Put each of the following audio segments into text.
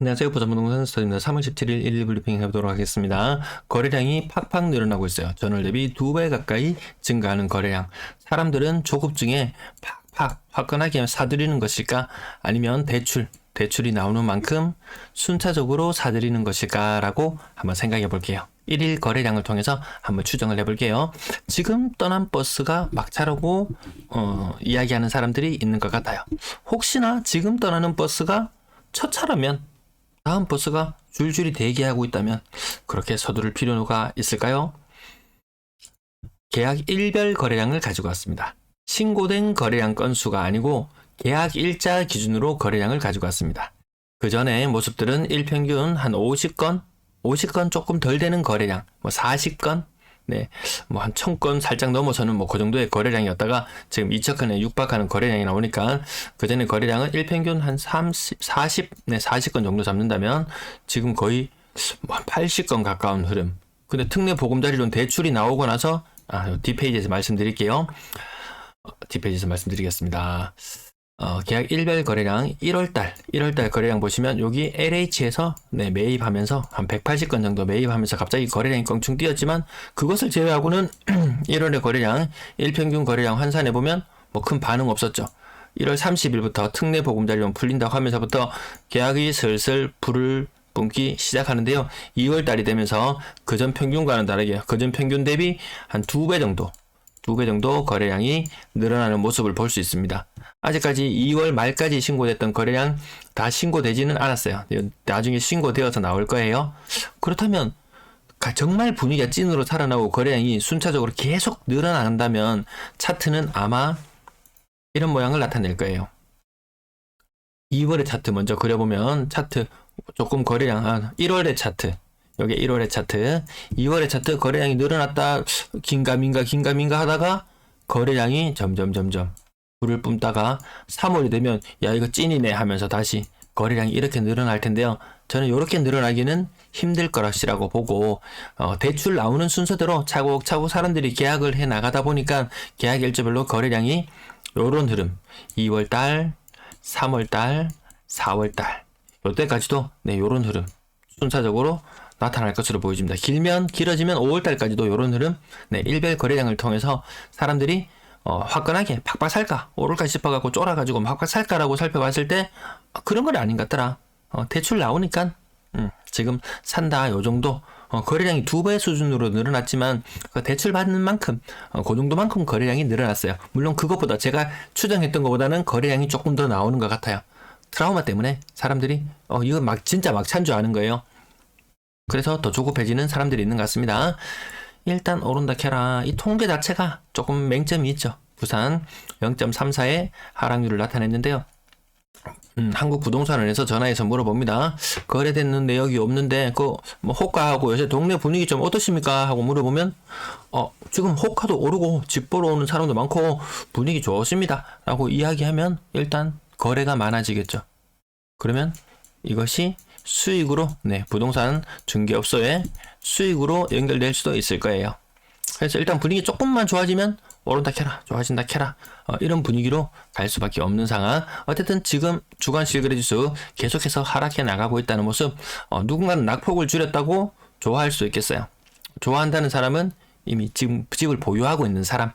안녕하세요. 부자부동산 스터디입니다. 3월 17일 1일 브리핑 해보도록 하겠습니다. 거래량이 팍팍 늘어나고 있어요. 전월 대비 2배 가까이 증가하는 거래량. 사람들은 조급 중에 팍팍 화끈하게 사들이는 것일까? 아니면 대출이 나오는 만큼 순차적으로 사들이는 것일까라고 한번 생각해 볼게요. 1일 거래량을 통해서 한번 추정을 해볼게요. 지금 떠난 버스가 막차라고 이야기하는 사람들이 있는 것 같아요. 혹시나 지금 떠나는 버스가 첫 차라면 다음 버스가 줄줄이 대기하고 있다면 그렇게 서두를 필요가 있을까요? 계약 일별 거래량을 가지고 왔습니다. 신고된 거래량 건수가 아니고 계약 일자 기준으로 거래량을 가지고 왔습니다. 그 전에 모습들은 일평균 한 50건 조금 덜 되는 거래량, 40건, 네, 한 1000건 살짝 넘어서는 그 정도의 거래량이었다가 지금 2000건에 육박하는 거래량이 나오니까 그 전에 거래량은 일평균 한 40건 정도 잡는다면 지금 거의 한 80건 가까운 흐름. 근데 특례 보금자리론 대출이 나오고 나서 뒷페이지에서 말씀드릴게요. 뒷페이지에서 말씀드리겠습니다. 계약 일별 거래량 1월달 거래량 보시면 여기 LH에서 매입하면서 한 180건 정도 매입하면서 갑자기 거래량이 껑충 뛰었지만 그것을 제외하고는 1월의 거래량 일평균 거래량 환산해 보면 큰 반응 없었죠. 1월 30일부터 특례 보금자리론 풀린다고 하면서부터 계약이 슬슬 불을 뿜기 시작하는데요. 2월달이 되면서 그전 평균과는 다르게 그전 평균 대비 한 2배 정도 거래량이 늘어나는 모습을 볼 수 있습니다. 아직까지 2월 말까지 신고됐던 거래량 다 신고되지는 않았어요. 나중에 신고되어서 나올 거예요. 그렇다면 정말 분위기가 찐으로 살아나고 거래량이 순차적으로 계속 늘어난다면 차트는 아마 이런 모양을 나타낼 거예요. 2월의 차트 먼저 그려보면 차트 조금 거래량 1월의 차트 여기 1월의 차트, 2월의 차트 거래량이 늘어났다 긴가민가 하다가 거래량이 점점 불을 뿜다가 3월이 되면 야 이거 찐이네 하면서 다시 거래량이 이렇게 늘어날 텐데요. 저는 이렇게 늘어나기는 힘들 거라고 보고 대출 나오는 순서대로 차곡차곡 사람들이 계약을 해 나가다 보니까 계약 일주별로 거래량이 요런 흐름 2월달, 3월달, 4월달 요때까지도 요런 흐름 순차적으로 나타날 것으로 보여집니다. 길어지면 5월달까지도 이런 흐름, 일별 거래량을 통해서 사람들이 화끈하게 팍팍 살까 오를까 싶어갖고 쫄아가지고 팍팍 살까라고 살펴봤을 때 그런 건 아닌 것 같더라. 대출 나오니까 지금 산다 요 정도 거래량이 2배 수준으로 늘어났지만 그 대출 받는 만큼 그 정도만큼 거래량이 늘어났어요. 물론 그것보다 제가 추정했던 것보다는 거래량이 조금 더 나오는 것 같아요. 트라우마 때문에 사람들이 이거 진짜 막찬 줄 아는 거예요. 그래서 더 조급해지는 사람들이 있는 것 같습니다. 일단 오른다 캐라. 이 통계 자체가 조금 맹점이 있죠. 부산 0.34의 하락률을 나타냈는데요. 한국부동산원에서 전화해서 물어봅니다. 거래되는 내역이 없는데 호가하고 요새 동네 분위기 좀 어떠십니까? 하고 물어보면 지금 호가도 오르고 집 보러 오는 사람도 많고 분위기 좋습니다. 라고 이야기하면 일단 거래가 많아지겠죠. 그러면 이것이 수익으로 부동산 중개업소의 수익으로 연결될 수도 있을 거예요. 그래서 일단 분위기 조금만 좋아지면 오른다 캐라 좋아진다 캐라 이런 분위기로 갈 수밖에 없는 상황. 어쨌든 지금 주간 실거래지수 계속해서 하락해 나가고 있다는 모습. 누군가는 낙폭을 줄였다고 좋아할 수 있겠어요. 좋아한다는 사람은 이미 지금 집을 보유하고 있는 사람.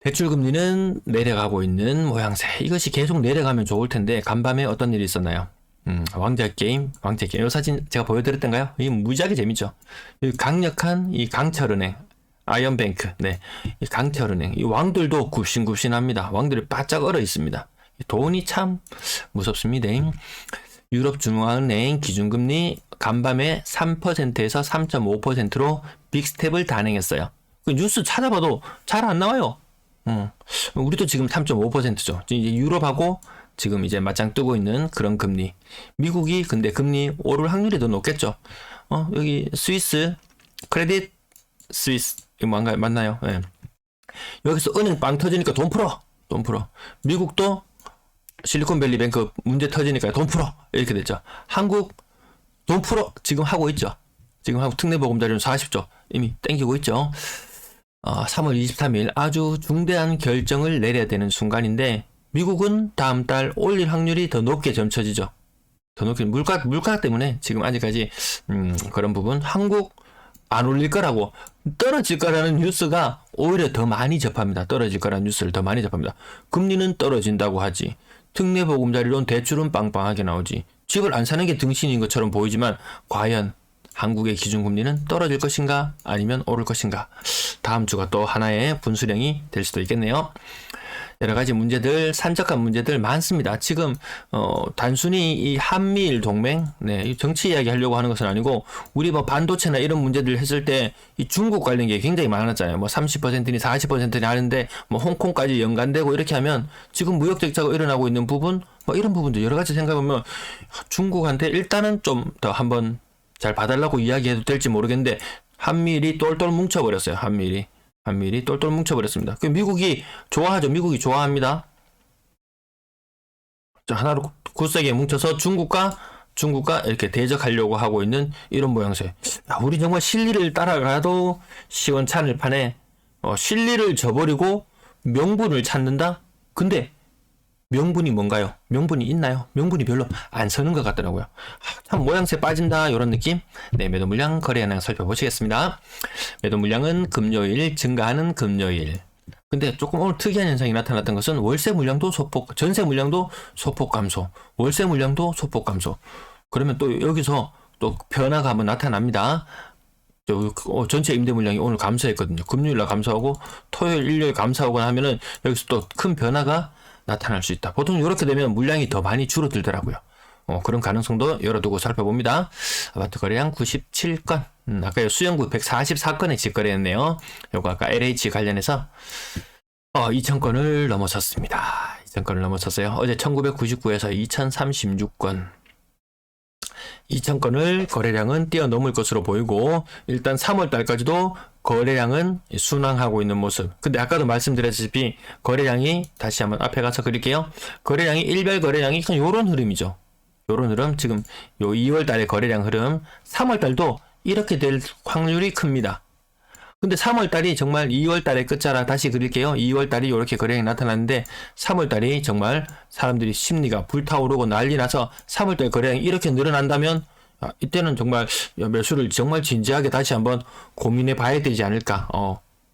대출금리는 내려가고 있는 모양새. 이것이 계속 내려가면 좋을 텐데 간밤에 어떤 일이 있었나요? 왕자 게임. 이 사진 제가 보여드렸던가요? 이게 무지하게 재밌죠. 이 강력한 이 강철은행, 아이언뱅크, 이 강철은행, 이 왕들도 굽신굽신합니다. 왕들이 바짝 얼어 있습니다. 돈이 참 무섭습니다. 유럽중앙은행 기준금리 간밤에 3%에서 3.5%로 빅스텝을 단행했어요. 그 뉴스 찾아봐도 잘 안 나와요. 우리도 지금 3.5%죠. 이제 유럽하고 지금 이제 맞짱 뜨고 있는 그런 금리. 미국이 근데 금리 오를 확률이 더 높겠죠. 여기 스위스, 크레딧 스위스, 이거 맞나요? 예. 여기서 은행 빵 터지니까 돈 풀어. 미국도 실리콘밸리 뱅크 문제 터지니까 돈 풀어. 이렇게 됐죠. 한국 돈 풀어. 지금 하고 있죠. 지금 한국 특례보금자리론 40조 이미 땡기고 있죠. 3월 23일 아주 중대한 결정을 내려야 되는 순간인데 미국은 다음 달 올릴 확률이 더 높게 점쳐지죠. 더 높게 물가 때문에 지금 아직까지 그런 부분 한국 안 올릴 거라고 떨어질 거라는 뉴스가 오히려 더 많이 접합니다. 떨어질 거라는 뉴스를 더 많이 접합니다. 금리는 떨어진다고 하지. 특례 보금자리론 대출은 빵빵하게 나오지. 집을 안 사는 게 등신인 것처럼 보이지만 과연 한국의 기준금리는 떨어질 것인가 아니면 오를 것인가. 다음 주가 또 하나의 분수령이 될 수도 있겠네요. 여러 가지 문제들, 산적한 문제들 많습니다. 지금 단순히 이 한미일 동맹, 네, 정치 이야기 하려고 하는 것은 아니고 우리 뭐 반도체나 이런 문제들 했을 때 이 중국 관련 게 굉장히 많았잖아요. 뭐 30%니 40%니 하는데 뭐 홍콩까지 연관되고 이렇게 하면 지금 무역 적자가 일어나고 있는 부분, 뭐 이런 부분들 여러 가지 생각해보면 중국한테 일단은 좀 더 한번 잘 봐달라고 이야기해도 될지 모르겠는데 한미일이 똘똘 뭉쳐버렸어요. 한미일이 똘똘 뭉쳐버렸습니다. 그 미국이 좋아하죠. 미국이 좋아합니다. 자, 하나로 굳세게 뭉쳐서 중국과 이렇게 대적하려고 하고 있는 이런 모양새. 우리 정말 실리를 따라가도 시원찮을 판에 실리를 저버리고 명분을 찾는다? 근데 명분이 뭔가요? 명분이 있나요? 명분이 별로 안 서는 것 같더라고요. 참 모양새 빠진다 이런 느낌? 네, 매도 물량 거래 현황 살펴보시겠습니다. 매도 물량은 금요일 증가하는 금요일. 근데 조금 오늘 특이한 현상이 나타났던 것은 월세 물량도 소폭, 전세 물량도 소폭 감소, 월세 물량도 소폭 감소. 그러면 또 여기서 또 변화가 한번 나타납니다. 전체 임대 물량이 오늘 감소했거든요. 금요일날 감소하고 토요일, 일요일 감소하거나 하면은 여기서 또 큰 변화가 나타날 수 있다. 보통 이렇게 되면 물량이 더 많이 줄어들더라고요. 그런 가능성도 열어두고 살펴봅니다. 아파트 거래량 97건. 아까 수영구 144건의 직거래였네요. 요거 아까 LH 관련해서 2000건을 넘어섰습니다. 2000건을 넘어섰어요. 어제 1999에서 2036건. 2000건을 거래량은 뛰어넘을 것으로 보이고 일단 3월달까지도 거래량은 순항하고 있는 모습. 근데 아까도 말씀드렸다시피 거래량이 다시 한번 앞에 가서 그릴게요. 거래량이 일별 거래량이 요런 흐름이죠. 요런 흐름 지금 요 2월달의 거래량 흐름 3월달도 이렇게 될 확률이 큽니다. 근데 3월달이 정말 2월달의 끝자락 다시 그릴게요. 2월달이 이렇게 거래량이 나타났는데 3월달이 정말 사람들이 심리가 불타오르고 난리 나서 3월달 거래량이 이렇게 늘어난다면 이때는 정말 매수를 정말 진지하게 다시 한번 고민해 봐야 되지 않을까.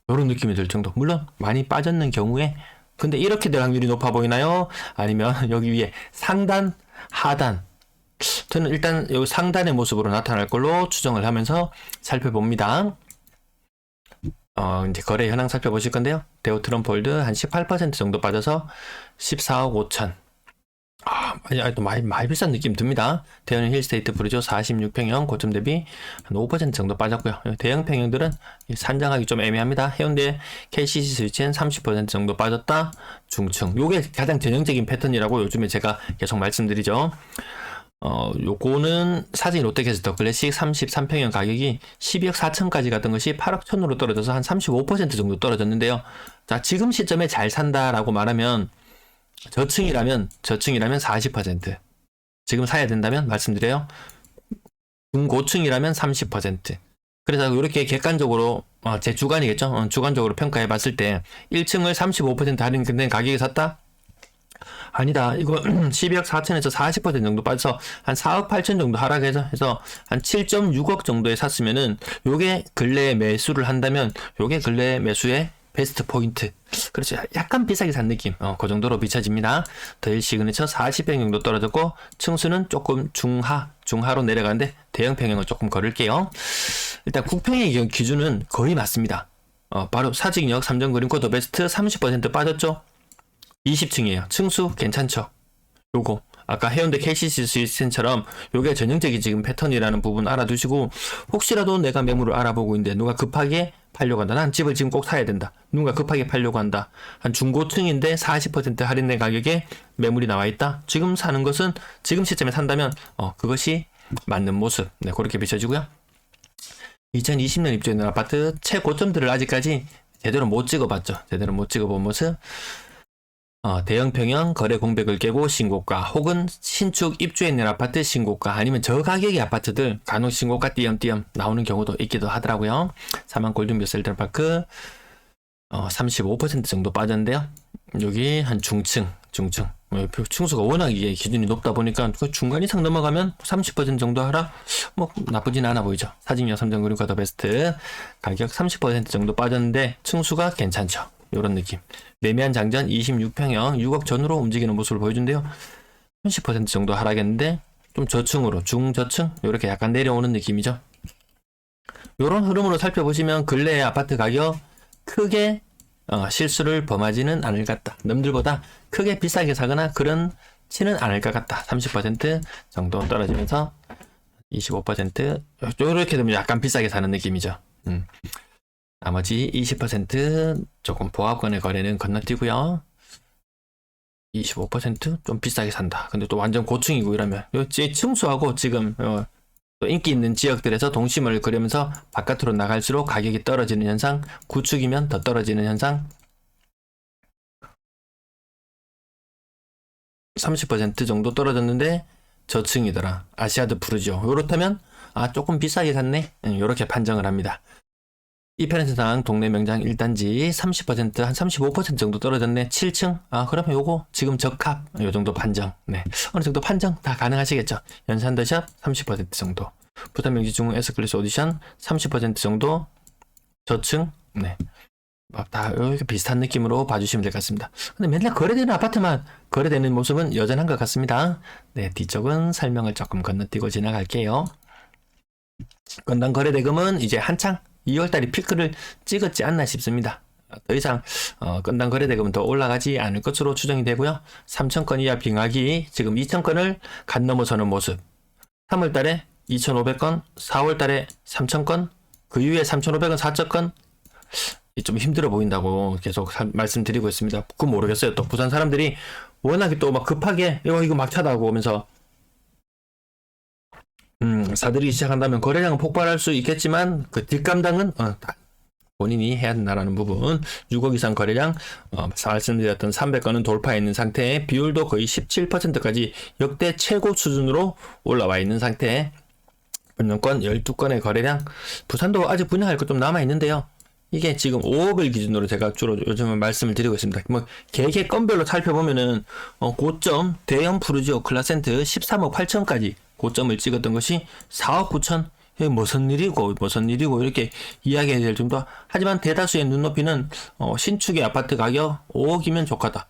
이런 느낌이 들 정도. 물론 많이 빠졌는 경우에 근데 이렇게 될 확률이 높아 보이나요? 아니면 여기 위에 상단, 하단. 저는 일단 여기 상단의 모습으로 나타날 걸로 추정을 하면서 살펴봅니다. 이제 거래 현황 살펴보실 건데요. 대우 트럼폴드 한 18% 정도 빠져서 14억 5천. 또 많이 비싼 느낌 듭니다. 대우는 힐스테이트 브리조 46평형 고점 대비 한 5% 정도 빠졌고요. 대형 평형들은 산정하기 좀 애매합니다. 해운대 KCC 스위치는 30% 정도 빠졌다. 중층. 요게 가장 전형적인 패턴이라고 요즘에 제가 계속 말씀드리죠. 요거는 사진 롯데캐슬 더 클래식 33평형 가격이 12억 4천까지 갔던 것이 8억 1천으로 떨어져서 한 35% 정도 떨어졌는데요. 자, 지금 시점에 잘 산다라고 말하면 저층이라면 40%. 지금 사야 된다면 말씀드려요. 중고층이라면 30%. 그래서 이렇게 객관적으로 제 주관이겠죠. 주관적으로 평가해 봤을 때 1층을 35% 할인된 가격에 샀다? 아니다. 이거 12억 4천에서 40% 정도 빠져서 한 4억 8천 정도 하락해서 한 7.6억 정도에 샀으면은 요게 근래에 매수를 한다면 요게 근래 매수의 베스트 포인트. 그렇죠. 약간 비싸게 산 느낌. 그 정도로 비춰집니다. 더일 시그니처 40평 정도 떨어졌고 층수는 조금 중하로 내려가는데 대형 평형을 조금 걸을게요. 일단 국평의 기준은 거의 맞습니다. 바로 사직역 3점 그린코 더 베스트 30% 빠졌죠. 20층이에요. 층수 괜찮죠? 요거 아까 해운대 KCC 스위스처럼 요게 전형적인 지금 패턴이라는 부분 알아두시고 혹시라도 내가 매물을 알아보고 있는데 누가 급하게 팔려고 한다. 난 집을 지금 꼭 사야 된다. 누가 급하게 팔려고 한다. 한 중고층인데 40% 할인된 가격에 매물이 나와 있다. 지금 사는 것은 지금 시점에 산다면 그것이 맞는 모습. 네, 그렇게 비춰지고요. 2020년 입주했는 아파트 최고점들을 아직까지 제대로 못 찍어봤죠. 제대로 못 찍어본 모습. 대형 평형 거래 공백을 깨고 신고가 혹은 신축 입주해 있는 아파트 신고가 아니면 저가격의 아파트들 간혹 신고가 띄엄띄엄 나오는 경우도 있기도 하더라고요. 4만 골든뷰 셀트럴파크 35% 정도 빠졌는데요. 여기 한 중층. 층수가 워낙 이게 기준이 높다 보니까 그 중간 이상 넘어가면 30% 정도 하라? 뭐 나쁘진 않아 보이죠. 사직여 삼성 그리고 더 베스트 가격 30% 정도 빠졌는데 층수가 괜찮죠. 요런 느낌. 매매한 장전 26평형 6억 전후로 움직이는 모습을 보여준대요. 30% 정도 하락했는데 좀 저층으로 중저층 이렇게 약간 내려오는 느낌이죠. 요런 흐름으로 살펴보시면 근래의 아파트 가격 크게 실수를 범하지는 않을 것 같다. 남들보다 크게 비싸게 사거나 그렇지는 않을 것 같다. 30% 정도 떨어지면서 25% 이렇게 되면 약간 비싸게 사는 느낌이죠. 나머지 20% 조금 보합권의 거래는 건너뛰고요. 25%좀 비싸게 산다. 근데 또 완전 고층이고 이러면 층수하고 지금 또 인기 있는 지역들에서 동심을 그리면서 바깥으로 나갈수록 가격이 떨어지는 현상, 구축이면 더 떨어지는 현상, 30% 정도 떨어졌는데 저층이더라. 아시아드 푸르지오. 요렇다면 조금 비싸게 샀네. 요렇게 판정을 합니다. 이편에서당 동네 명장 1단지 30% 한 35% 정도 떨어졌네. 7층. 그러면 요거 지금 적합 요 정도 판정. 네. 어느 정도 판정 다 가능하시겠죠. 연산더샵 30% 정도. 부산명지 중흥 S클래스 오디션 30% 정도 저층. 네. 다 이렇게 비슷한 느낌으로 봐주시면 될 것 같습니다. 근데 맨날 거래되는 아파트만 거래되는 모습은 여전한 것 같습니다. 네, 뒤쪽은 설명을 조금 건너뛰고 지나갈게요. 건당 거래대금은 이제 한창 2월달에 피크를 찍었지 않나 싶습니다. 더 이상 건당 거래대금은 더 올라가지 않을 것으로 추정이 되고요. 3,000건 이하 빙하기 지금 2,000건을 간 넘어서는 모습. 3월달에 2,500건, 4월달에 3,000건, 그 이후에 3,500건, 4,000건 좀 힘들어 보인다고 계속 말씀드리고 있습니다. 그건 모르겠어요. 또 부산 사람들이 워낙에 또 막 급하게 이거 막차다고 하면서 사들이기 시작한다면 거래량은 폭발할 수 있겠지만 그 뒷감당은 본인이 해야 한다라는 부분. 6억 이상 거래량 말씀드렸던 300건은 돌파해 있는 상태에 비율도 거의 17%까지 역대 최고 수준으로 올라와 있는 상태. 분양권 12건의 거래량. 부산도 아직 분양할 것 좀 남아 있는데요. 이게 지금 5억을 기준으로 제가 주로 요즘은 말씀을 드리고 있습니다. 뭐 개개 건별로 살펴보면은 고점 대형 푸르지오 클라센트 13억 8천까지 고점을 찍었던 것이 4억 9천. 무슨 일이고 이렇게 이야기해야 될 정도. 하지만 대다수의 눈높이는 신축의 아파트 가격 5억이면 좋겠다.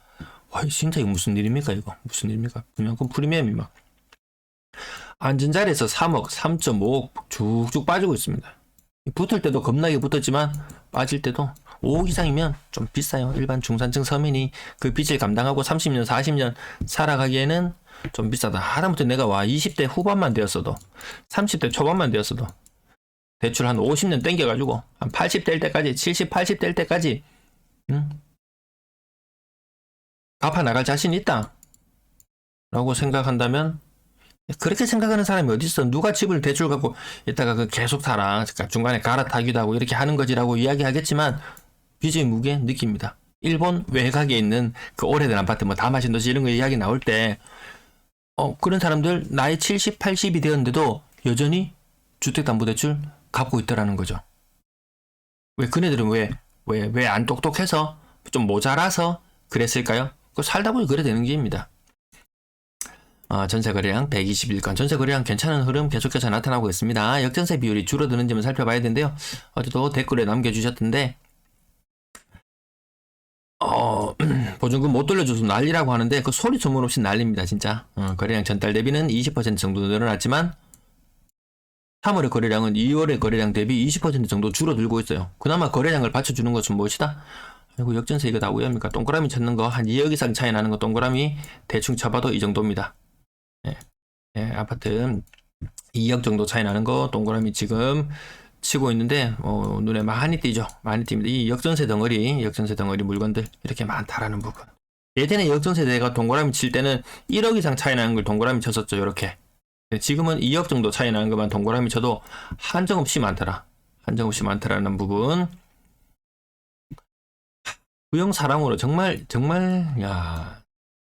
와, 진짜 이거 무슨 일입니까? 이거 무슨 일입니까? 분양권 프리미엄이 막 앉은 자리에서 3억 3.5억 쭉쭉 빠지고 있습니다. 붙을 때도 겁나게 붙었지만 빠질 때도 5억 이상이면 좀 비싸요. 일반 중산층 서민이 그 빚을 감당하고 30년 40년 살아가기에는 좀 비싸다. 하다못해 내가 20대 후반만 되었어도 30대 초반만 되었어도 대출 한 50년 땡겨가지고 한 80될 때까지 70, 80될 때까지 갚아 나갈 자신 있다 라고 생각한다면, 그렇게 생각하는 사람이 어디 있어? 누가 집을 대출 갖고 이따가 계속 살아. 그러니까 중간에 갈아타기도 하고 이렇게 하는 거지라고 이야기하겠지만 빚의 무게 느낍니다. 일본 외곽에 있는 그 오래된 아파트 다마신도시 이런 거 이야기 나올 때 그런 사람들 나이 70, 80이 되었는데도 여전히 주택담보대출 갚고 있더라는 거죠. 왜 그네들은 왜 안 똑똑해서 좀 모자라서 그랬을까요? 그 살다 보니 그래 되는 게입니다. 전세 거래량 121건. 전세 거래량 괜찮은 흐름 계속해서 나타나고 있습니다. 역전세 비율이 줄어드는 점을 살펴봐야 되는데요. 어제도 댓글에 남겨주셨던데 보증금 못 돌려줘서 난리라고 하는데 그 소리 소문 없이 난립니다. 진짜. 거래량 전달 대비는 20% 정도 늘어났지만 3월의 거래량은 2월의 거래량 대비 20% 정도 줄어들고 있어요. 그나마 거래량을 받쳐주는 것은 무엇이다? 아이고, 역전세 이거 다 우연입니까? 동그라미 찾는 거 한 2억 이상 차이 나는 거 동그라미 대충 쳐봐도 이 정도입니다. 아파트 2억 정도 차이 나는 거 동그라미 지금 치고 있는데 눈에 많이 띄죠. 많이 띕니다. 이 역전세 덩어리 물건들 이렇게 많다라는 부분. 예전에 역전세대가 동그라미 칠 때는 1억 이상 차이 나는 걸 동그라미 쳤었죠. 이렇게. 지금은 2억 정도 차이 나는 것만 동그라미 쳐도 한정없이 많다라는 부분. 부영 사랑으로 정말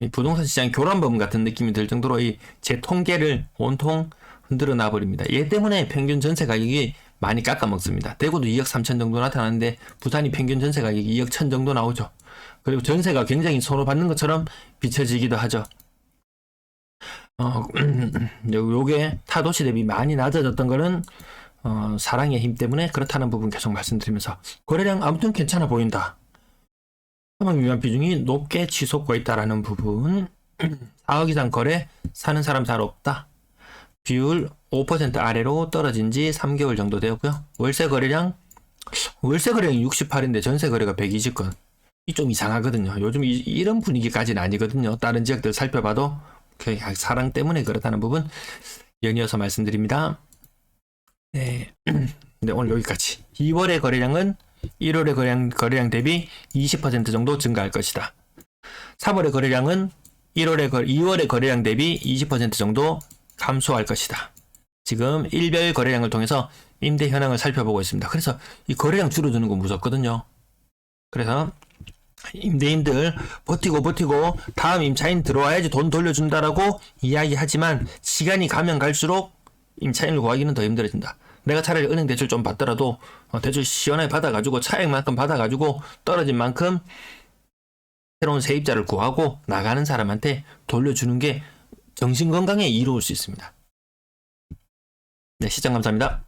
이 부동산 시장 교란범 같은 느낌이 들 정도로 제 통계를 온통 흔들어 놔버립니다. 얘 때문에 평균 전세 가격이 많이 깎아 먹습니다. 대구도 2억 3천 정도 나타나는데 부산이 평균 전세 가격이 2억 1천 정도 나오죠. 그리고 전세가 굉장히 손을 받는 것처럼 비춰지기도 하죠. 요게 타도시 대비 많이 낮아졌던 거는 사랑의 힘 때문에 그렇다는 부분 계속 말씀드리면서 거래량 아무튼 괜찮아 보인다. 사망 위반 비중이 높게 치솟고 있다라는 부분 4억 이상 거래 사는 사람 잘 없다. 비율 5% 아래로 떨어진 지 3개월 정도 되었고요. 월세 거래량이 68인데 전세 거래가 120건. 이 좀 이상하거든요. 요즘 이런 분위기까지는 아니거든요. 다른 지역들 살펴봐도 사랑 때문에 그렇다는 부분 연이어서 말씀드립니다. 네, 네 오늘 여기까지. 2월의 거래량은 1월의 거래량 대비 20% 정도 증가할 것이다. 3월의 거래량은 2월의 거래량 대비 20% 정도 감소할 것이다. 지금 일별 거래량을 통해서 임대 현황을 살펴보고 있습니다. 그래서 이 거래량 줄어드는 거 무섭거든요. 그래서 임대인들 버티고 다음 임차인 들어와야지 돈 돌려준다라고 이야기하지만 시간이 가면 갈수록 임차인을 구하기는 더 힘들어진다. 내가 차라리 은행 대출 좀 받더라도 대출 시원하게 받아가지고 차액만큼 받아가지고 떨어진 만큼 새로운 세입자를 구하고 나가는 사람한테 돌려주는 게 정신건강에 이로울 수 있습니다. 네, 시청 감사합니다.